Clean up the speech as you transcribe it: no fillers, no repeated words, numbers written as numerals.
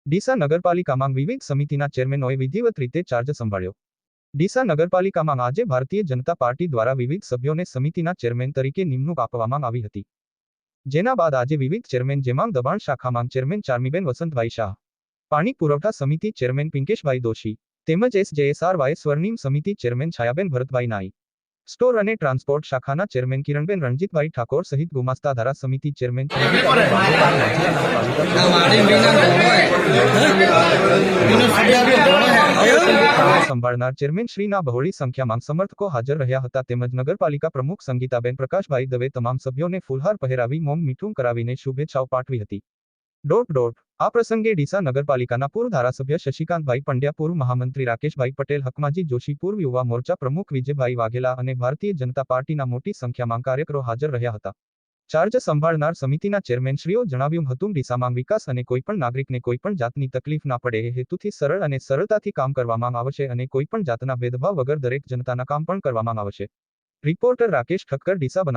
ડીસા નગરપાલિકામાં વિવિધ સમિતિના ચેરમેનોએ વિધિવત રીતે ચાર્જ સંભાળ્યો. ડીસા નગરપાલિકામાં આજે ભારતીય જનતા પાર્ટી દ્વારા વિવિધ સભ્યોને સમિતિના ચેરમેન તરીકે નિમણૂક આપવામાં આવી હતી. જેના બાદ આજે વિવિધ ચેરમેન જેમાં દબાણ શાખામાં ચેરમેન ચાર્મીબેન વસંતભાઈ શાહ, પાણી પુરવઠા સમિતિ ચેરમેન પિંકેશભાઈ દોશી તેમજ SJSRY સ્વર્ણિમ સમિતિ ચેરમેન છાયાબેન ભરતભાઈ નાઈ, સ્ટોર અને ટ્રાન્સપોર્ટ શાખાના ચેરમેન કિરણબેન રણજીતભાઈ ઠાકોર સહિત ગુમાસ્તા ધારા સમિતિ ચેરમેન સંભાળનાર ચેરમેન શ્રીના બહોળી સંખ્યામાં સમર્થકો હાજર રહ્યા હતા. તેમજ નગરપાલિકા પ્રમુખ સંગીતાબેન પ્રકાશભાઈ દવે તમામ સભ્યોને ફૂલહાર પહેરાવી મોં મીઠું કરાવીને શુભેચ્છાઓ પાઠવી હતી. આ પ્રસંગે ડીસા નગરપાલિકાના પૂર્વ ધારાસભ્ય શશિકાંતભાઈ પંડ્યા, પૂર્વ મહામંત્રી રાકેશભાઈ પટેલ, હકમાજી જોશી, પૂર્વ યુવા મોરચા પ્રમુખ વિજયભાઈ વાઘેલા અને ભારતીય જનતા પાર્ટીના મોટી સંખ્યામાં કાર્યકરો હાજર રહ્યા હતા. ચાર્જ સંભાળનાર સમિતિના ચેરમેનશ્રીઓ જણાવ્યું હતું, ડીસામાં વિકાસ અને કોઈપણ નાગરિકને કોઈપણ જાતની તકલીફ ના પડે એ હેતુથી સરળ અને સરળતાથી કામ કરવામાં આવશે અને કોઈપણ જાતના ભેદભાવ વગર દરેક જનતાના કામ પણ કરવામાં આવશે. રિપોર્ટર રાકેશ ઠક્કર, ડીસા.